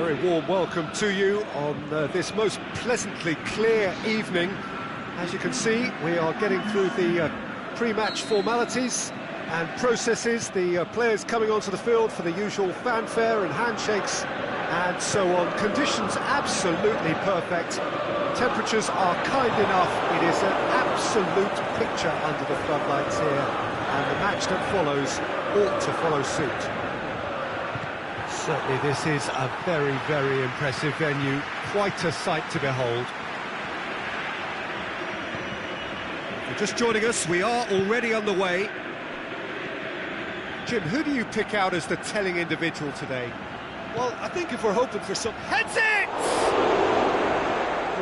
Very warm welcome to you on this most pleasantly clear evening. As you can see, we are getting through the pre-match formalities and processes, the players coming onto the field for the usual fanfare and handshakes and so on. Conditions absolutely perfect. Temperatures are kind enough. It is an absolute picture under the floodlights here, and the match that follows ought to follow suit. Certainly this is a very, very impressive venue. Quite a sight to behold. If you're just joining us, we are already underway. Jim, who do you pick out as the telling individual today? Well, I think if we're hoping for some... Heads it!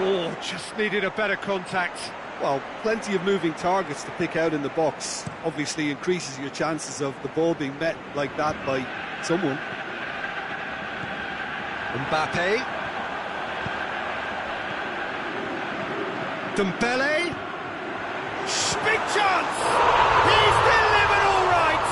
Oh, just needed a better contact. Well, plenty of moving targets to pick out in the box. Obviously increases your chances of the ball being met like that by someone. Mbappe. Dembele. Big chance! He's delivered all right!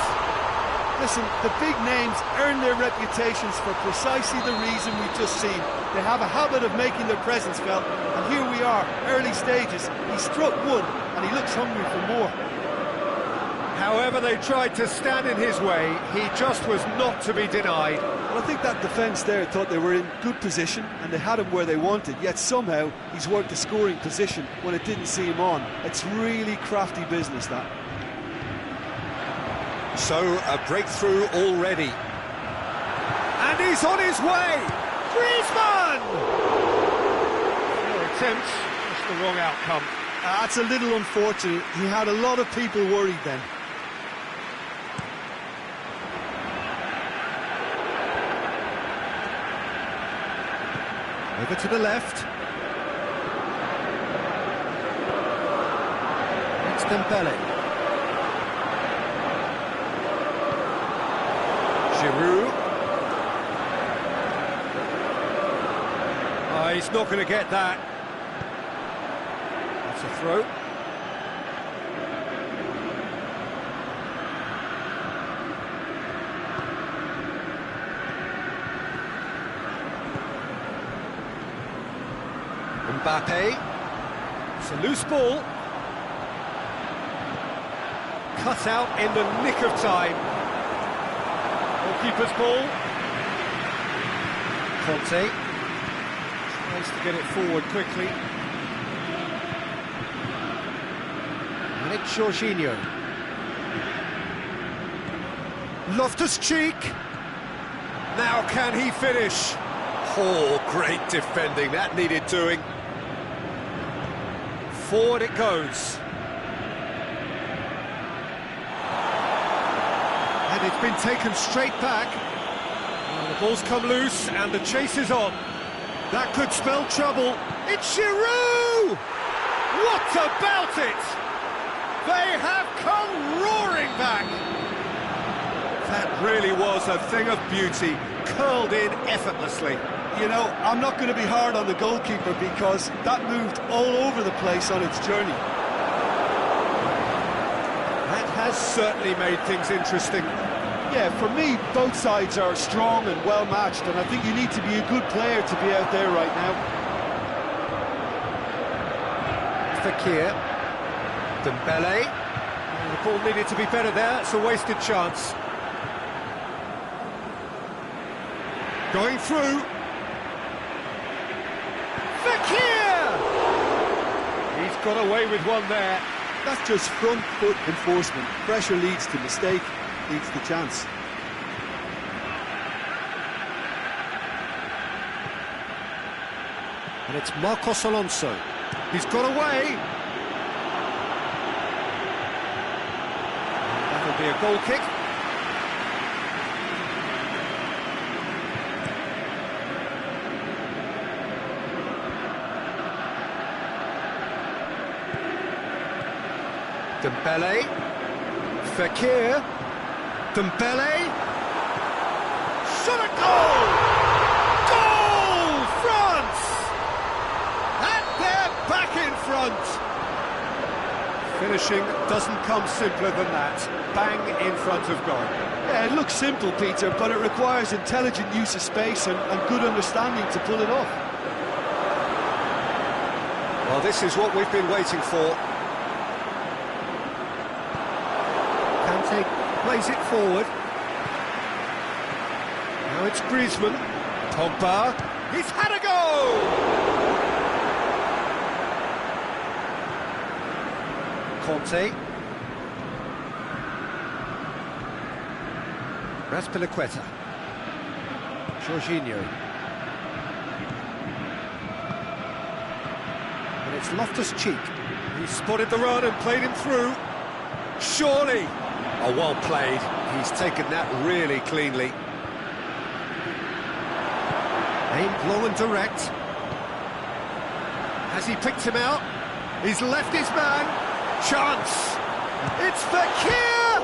Listen, the big names earn their reputations for precisely the reason we've just seen. They have a habit of making their presence felt, and here we are, early stages. He struck one, and he looks hungry for more. However they tried to stand in his way, he just was not to be denied. Well, I think that defence there thought they were in good position, and they had him where they wanted, yet somehow he's worked a scoring position when it didn't see him on. It's really crafty business, that. So, a breakthrough already. And he's on his way! Griezmann! No attempt, just the wrong outcome. That's a little unfortunate. He had a lot of people worried then. Over to the left. It's Dembele. Giroud. Oh, he's not going to get that. That's a throw. Mbappe. It's a loose ball. Cut out in the nick of time. Goalkeeper's ball. Conte tries to get it forward quickly. And it's Jorginho. Loftus-Cheek. Now can he finish? Oh, great defending. That needed doing. Forward it goes. And it's been taken straight back. And the ball's come loose and the chase is on. That could spell trouble. It's Giroud! What about it? They have come roaring back. That really was a thing of beauty, curled in effortlessly. You know, I'm not going to be hard on the goalkeeper because that moved all over the place on its journey. That has certainly made things interesting. Yeah, for me, both sides are strong and well-matched, and I think you need to be a good player to be out there right now. Fekir. Dembele. The ball needed to be better there, it's a wasted chance. Going through. Fekir! He's got away with one there. That's just front foot enforcement. Pressure leads to mistake, leads to chance. And it's Marcos Alonso. He's got away. And that'll be a goal kick. Dembele, Fekir, Dembele, shot a goal! Goal! France! And they're back in front! Finishing doesn't come simpler than that. Bang in front of goal. Yeah, it looks simple, Peter, but it requires intelligent use of space and good understanding to pull it off. Well, this is what we've been waiting for. Kante plays it forward. Now it's Griezmann. Pogba. He's had a go! Conte. Raspilicueta. Jorginho. And it's Loftus-Cheek. He spotted the run and played him through. Surely! Oh, well played. He's taken that really cleanly. Aimed low and direct. Has he picked him out? He's left his man. Chance! It's Fekir!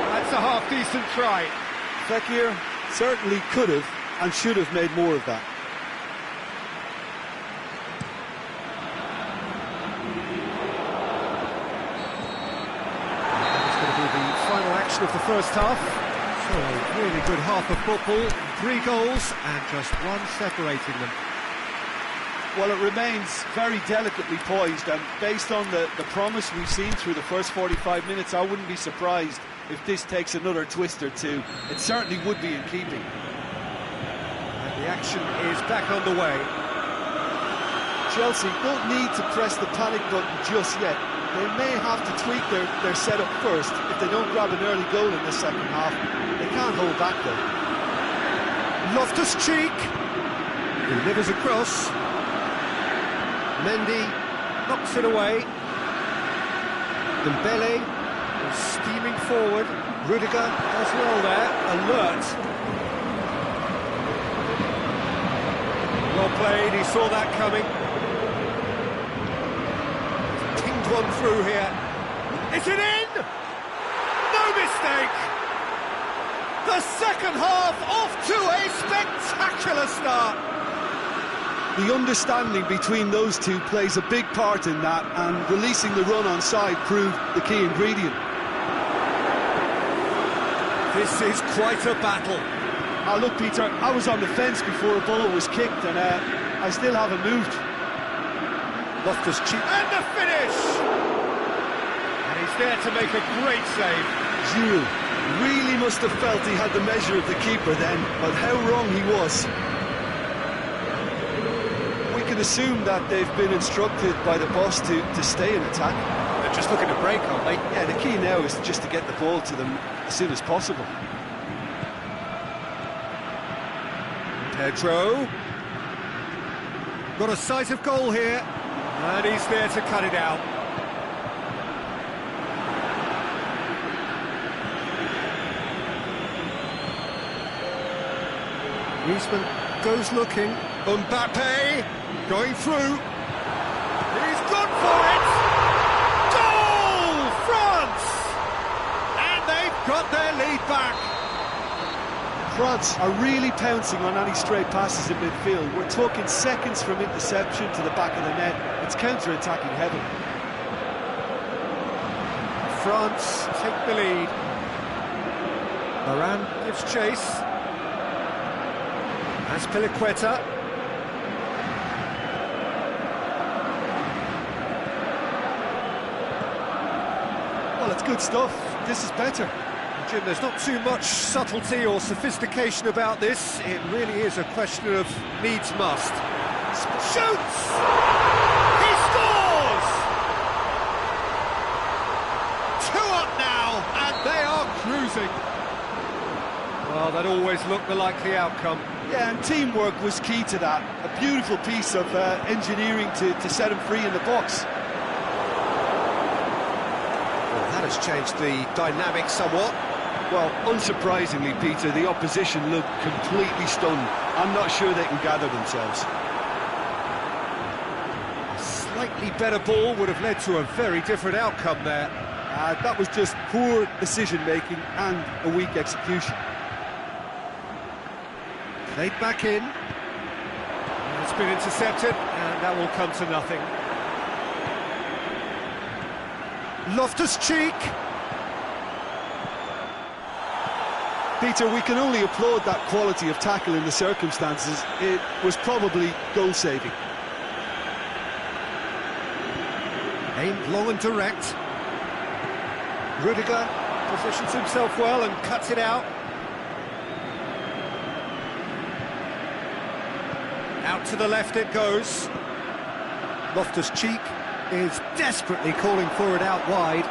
That's a half-decent try. Fekir certainly could have and should have made more of that. It's going to be the final action of the first half. So a really good half of football, 3 goals and just one separating them. Well, it remains very delicately poised, and based on the promise we've seen through the first 45 minutes, I wouldn't be surprised if this takes another twist or two. It certainly would be in keeping. And the action is back on the way. Chelsea don't need to press the panic button just yet. They may have to tweak their setup first if they don't grab an early goal in the second half. They can't hold back though. Loftus-Cheek delivers across. Mendy knocks it away. Dembele is steaming forward. Rudiger does well there. Alert. Well played, he saw that coming. Pinged one through here. Is it in? No mistake! The second half off to a spectacular start. The understanding between those two plays a big part in that, and releasing the run on side proved the key ingredient. This is quite a battle. Oh, look, Peter, I was on the fence before a ball was kicked, and I still haven't moved. Loftus-Cheek, and the finish! And he's there to make a great save. Giroud really must have felt he had the measure of the keeper then, but how wrong he was. We can assume that they've been instructed by the boss to stay in attack. They're just looking to break, aren't they? Yeah, the key now is just to get the ball to them as soon as possible. Pedro. Got a sight of goal here. And he's there to cut it out. Griezmann goes looking. Mbappe going through. He's gone for it! Goal! France! And they've got their lead back. France are really pouncing on any stray passes in midfield. We're talking seconds from interception to the back of the net. It's counter-attacking heaven. France take the lead. Varane gives chase. Raspilicueta. Well, it's good stuff. This is better. Jim, there's not too much subtlety or sophistication about this. It really is a question of needs must. Shoots! He scores! 2 up now, and they are cruising. Well, that always looked the likely outcome. Yeah, and teamwork was key to that. A beautiful piece of engineering to set him free in the box. Well, that has changed the dynamic somewhat. Well, unsurprisingly, Peter, the opposition looked completely stunned. I'm not sure they can gather themselves. A slightly better ball would have led to a very different outcome there. That was just poor decision-making and a weak execution. Played back in. It's been intercepted, and that will come to nothing. Loftus-Cheek. Peter, we can only applaud that quality of tackle in the circumstances. It was probably goal-saving. Aimed long and direct. Rudiger positions himself well and cuts it out. Out to the left it goes. Loftus-Cheek is desperately calling for it out wide.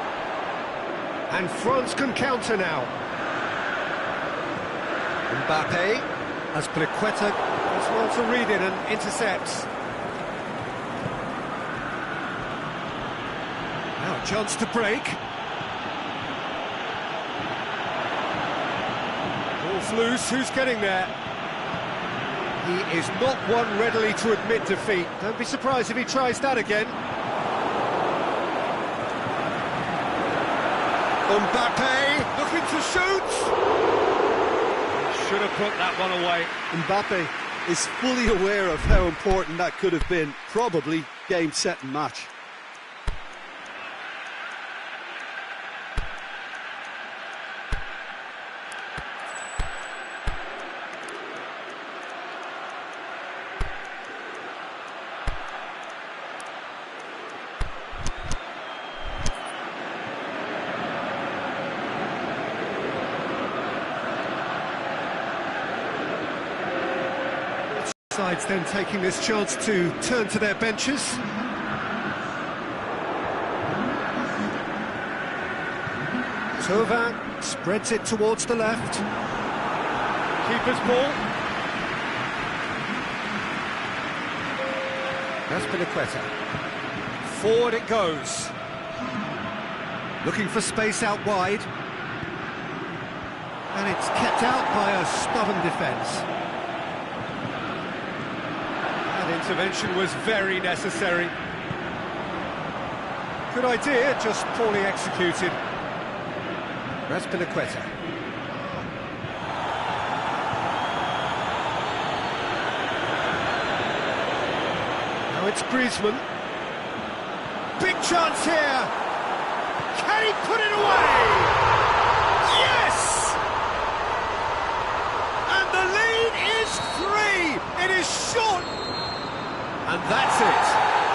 And France can counter now. Mbappe, as Pliqueta as well to read it and intercepts. Now a chance to break. Ball's loose, who's getting there? He is not one readily to admit defeat. Don't be surprised if he tries that again. Mbappe looking to shoot. Should have put that one away. Mbappe is fully aware of how important that could have been. Probably game, set and match. Sides then taking this chance to turn to their benches. Thauvin spreads it towards the left. Keeper's ball. That's Pliqueta. Forward it goes. Looking for space out wide. And it's kept out by a stubborn defence. Intervention was very necessary. Good idea, just poorly executed. That's Pliqueta. Now it's Griezmann. Big chance here. Can he put it away? Yes! And the lead is 3. It is short. And that's it.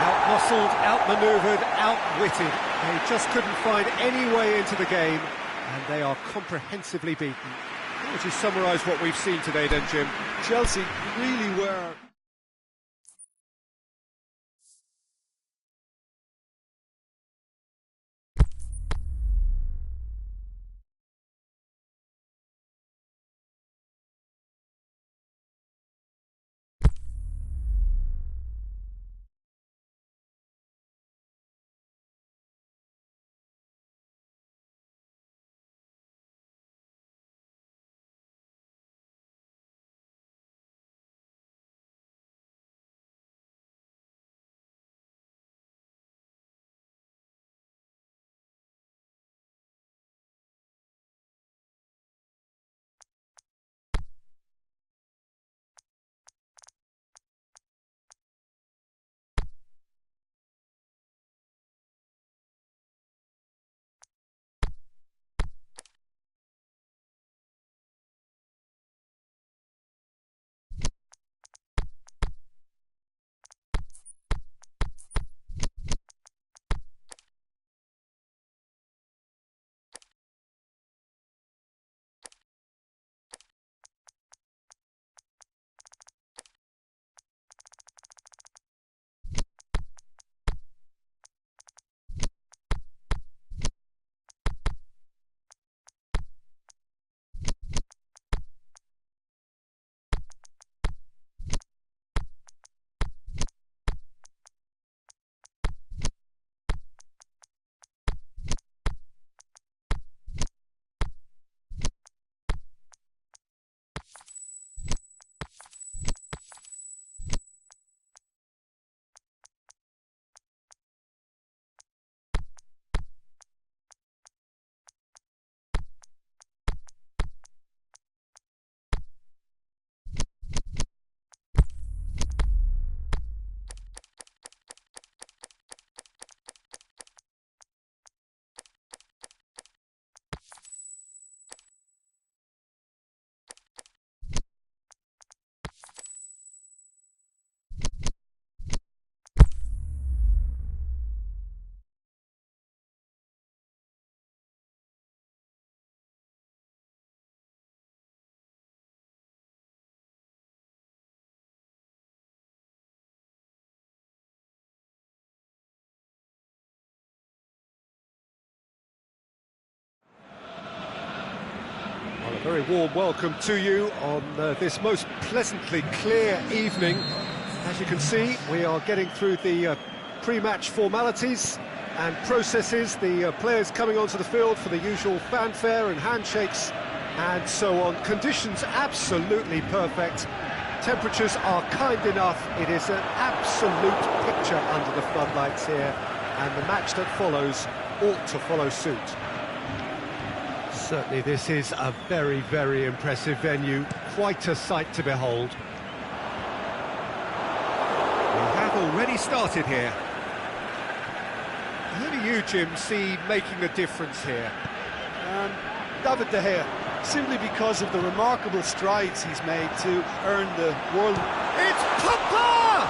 Out-muscled, out-manoeuvred, outwitted. They just couldn't find any way into the game, and they are comprehensively beaten. How would you summarise what we've seen today then, Jim? Chelsea really were Very warm welcome to you on this most pleasantly clear evening. As you can see, we are getting through the pre-match formalities and processes, the players coming onto the field for the usual fanfare and handshakes and so on. Conditions absolutely perfect. Temperatures are kind enough. It is an absolute picture under the floodlights here, and the match that follows ought to follow suit. Certainly this is a very, very impressive venue. Quite a sight to behold. We have already started here. Who do you, Jim, see making a difference here? David De Gea, simply because of the remarkable strides he's made to earn the world... It's Pogba!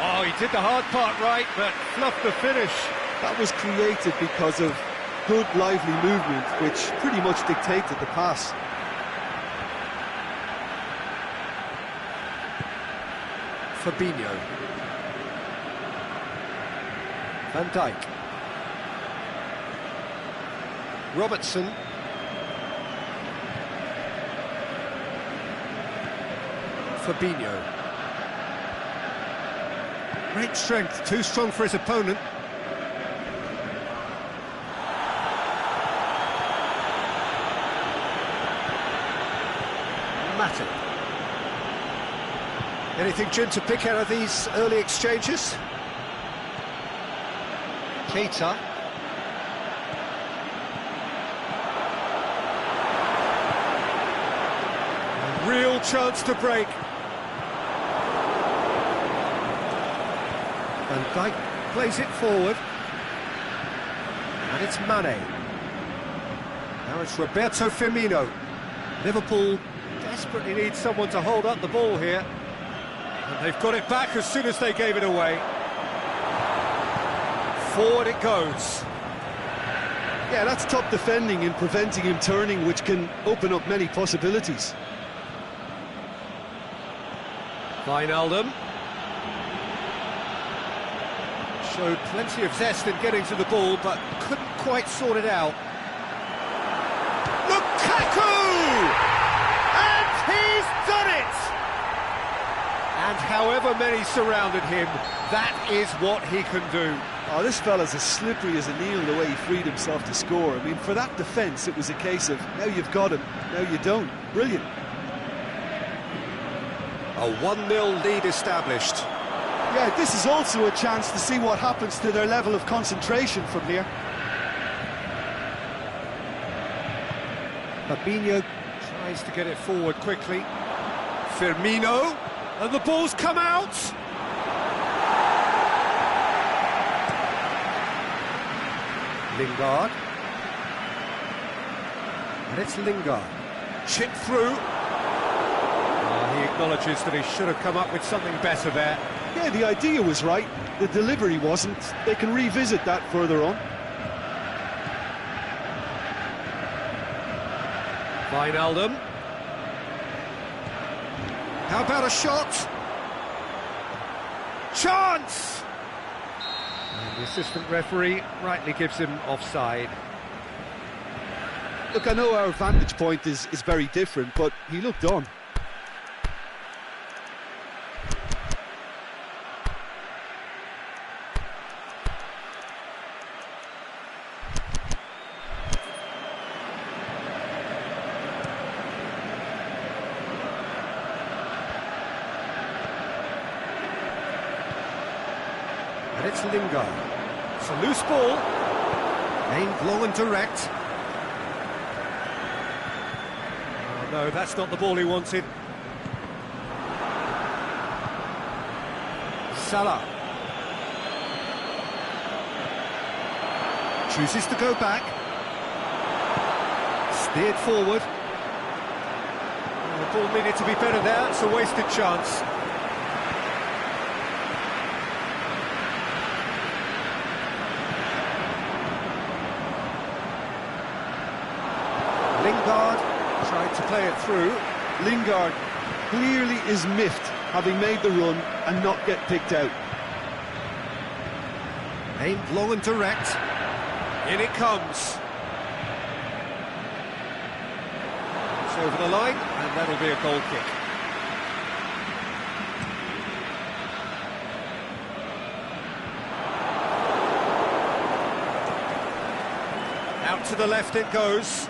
Oh, he did the hard part right, but fluffed the finish. That was created because of good, lively movement, which pretty much dictated the pass. Fabinho. Van Dijk. Robertson. Fabinho. Great strength, too strong for his opponent. Matip. Anything, Jim, to pick out of these early exchanges? Keita. A real chance to break. Van Dijk plays it forward. And it's Mane. Now it's Roberto Firmino. Liverpool desperately need someone to hold up the ball here, and they've got it back as soon as they gave it away. Forward it goes. Yeah, that's top defending and preventing him turning, which can open up many possibilities. Wijnaldum showed plenty of zest in getting to the ball, but couldn't quite sort it out. Lukaku! He's done it! And however many surrounded him, that is what he can do. Oh, this fella's as slippery as a needle the way he freed himself to score. I mean, for that defence, it was a case of, now you've got him, now you don't. Brilliant. A 1-0 lead established. Yeah, this is also a chance to see what happens to their level of concentration from here. Fabinho tries to get it forward quickly. Firmino, and the ball's come out. Lingard. And it's Lingard. Chip through. He acknowledges that he should have come up with something better there. Yeah, the idea was right, the delivery wasn't. They can revisit that further on. Wijnaldum. How about a shot? Chance! And the assistant referee rightly gives him offside. Look, I know our vantage point is very different, but he looked on. And it's Lingard. It's a loose ball. Aimed long and direct. Oh, no, that's not the ball he wanted. Salah. Chooses to go back. Steered forward. Oh, the ball needed to be better there. It's a wasted chance. Lingard tried to play it through. Lingard clearly is miffed, having made the run and not get picked out. Aimed long and direct. In it comes. over the line, and that'll be a goal kick. Out to the left it goes.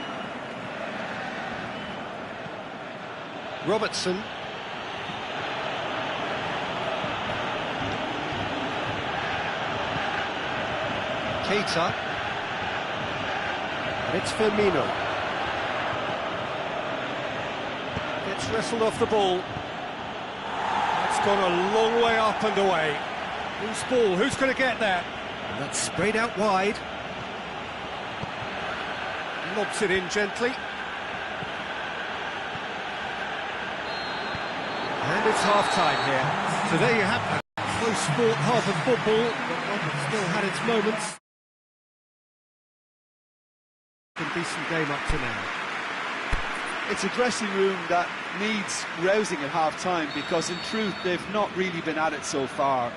Robertson. Keita. And it's Firmino. Gets wrestled off the ball. It's gone a long way up and away. Loose ball, who's going to get there? And that's sprayed out wide. Lobs it in gently. And it's half-time here. So there you have a close sport, half of football, but one that still had its moments. A decent game up to now. It's a dressing room that needs rousing at half-time, because in truth they've not really been at it so far.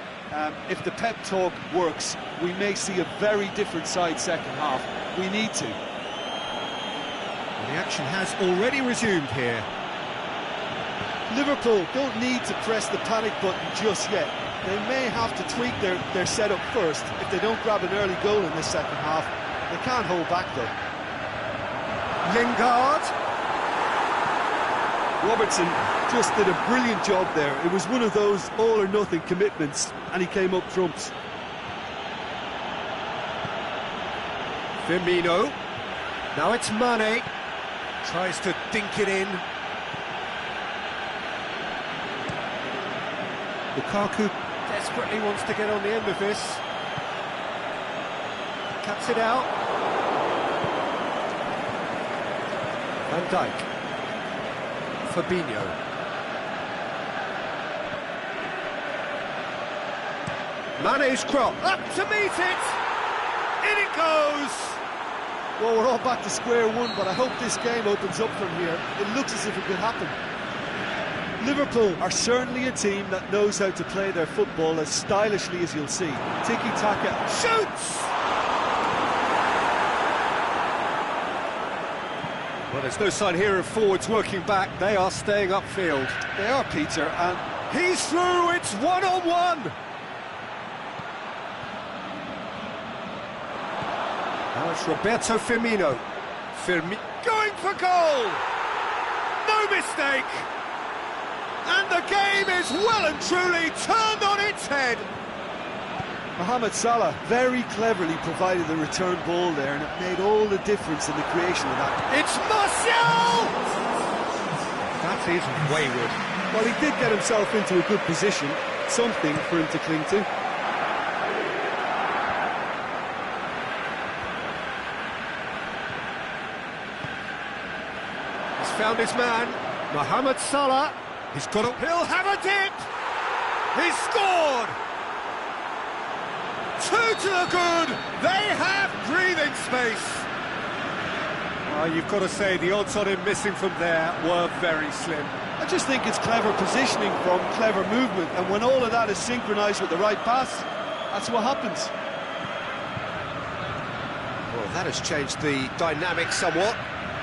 If the pep talk works, we may see a very different side second half. We need to. The action has already resumed here. Liverpool don't need to press the panic button just yet. They may have to tweak their setup first if they don't grab an early goal in this second half. They can't hold back though. Lingard. Robertson just did a brilliant job there. It was one of those all-or-nothing commitments, and he came up trumps. Firmino. Now it's Mane. Tries to dink it in. Lukaku desperately wants to get on the end of this. Cuts it out. Van Dijk. Fabinho. Mane's crop. Up to meet it! In it goes! Well, we're all back to square one, but I hope this game opens up from here. It looks as if it could happen. Liverpool are certainly a team that knows how to play their football as stylishly as you'll see. Tiki-taka, shoots! Well, there's no sign here of forwards working back. They are staying upfield. They are, Peter, and he's through. It's one-on-one. Now it's Roberto Firmino. Going for goal! No mistake! And the game is well and truly turned on its head. Mohamed Salah very cleverly provided the return ball there, and it made all the difference in the creation of that. It's Martial! That is wayward. Well, he did get himself into a good position, something for him to cling to. He's found his man, Mohamed Salah. He's got a... He'll have a dip! He's scored! 2 to the good! They have breathing space! Well, you've got to say the odds on him missing from there were very slim. I just think it's clever positioning from clever movement, and when all of that is synchronised with the right pass, that's what happens. Well, that has changed the dynamic somewhat.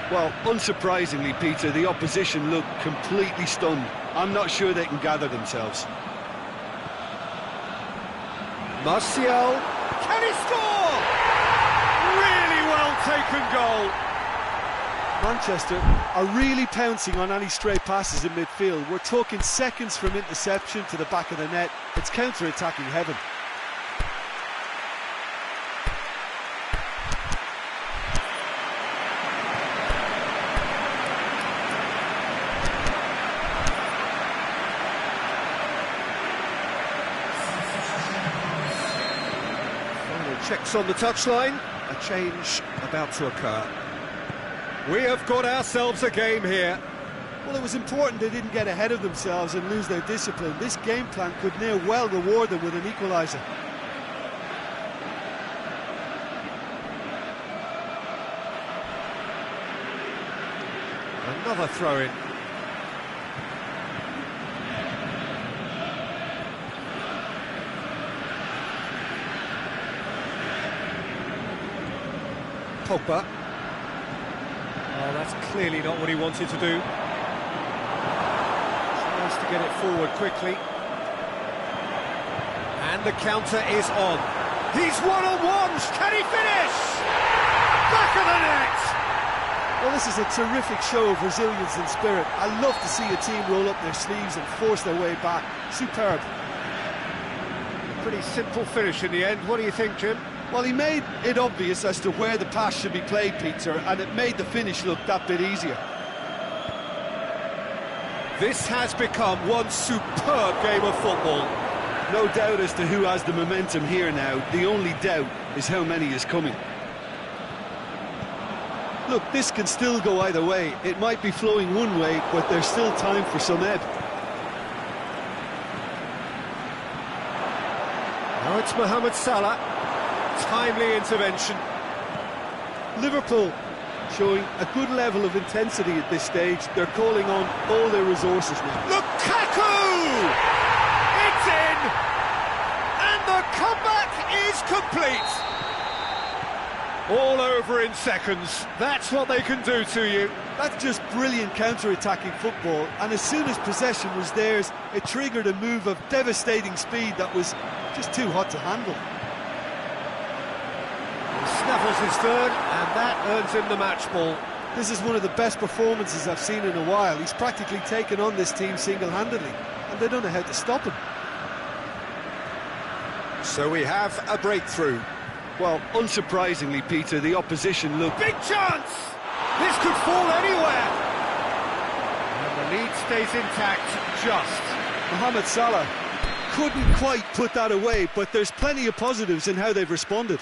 Well, unsurprisingly, Peter, the opposition look completely stunned. I'm not sure they can gather themselves. Martial, can he score? Really well taken goal. Manchester are really pouncing on any stray passes in midfield. We're talking seconds from interception to the back of the net. It's counter-attacking heaven. Checks on the touchline, a change about to occur. We have got ourselves a game here. Well, it was important they didn't get ahead of themselves and lose their discipline. This game plan could near well reward them with an equaliser. Another throw-in. Pogba. Oh, that's clearly not what he wanted to do. Tries to get it forward quickly. And the counter is on. He's one-on-one. Can he finish? Back of the net! Well, this is a terrific show of resilience and spirit. I love to see a team roll up their sleeves and force their way back. Superb. Pretty simple finish in the end. What do you think, Jim? Well, he made it obvious as to where the pass should be played, Peter, and it made the finish look that bit easier. This has become one superb game of football. No doubt as to who has the momentum here now. The only doubt is how many is coming. Look, this can still go either way. It might be flowing one way, but there's still time for some ebb. Now it's Mohamed Salah. Timely intervention. Liverpool showing a good level of intensity at this stage. They're calling on all their resources now. Lukaku! It's in! And the comeback is complete! All over in seconds. That's what they can do to you. That's just brilliant counter-attacking football, and as soon as possession was theirs, it triggered a move of devastating speed that was just too hot to handle. He snaffles his third, and that earns him the match ball. This is one of the best performances I've seen in a while. He's practically taken on this team single-handedly, and they don't know how to stop him. So we have a breakthrough. Well, unsurprisingly, Peter, the opposition look... Big chance! This could fall anywhere! And the lead stays intact, just. Mohamed Salah couldn't quite put that away, but there's plenty of positives in how they've responded.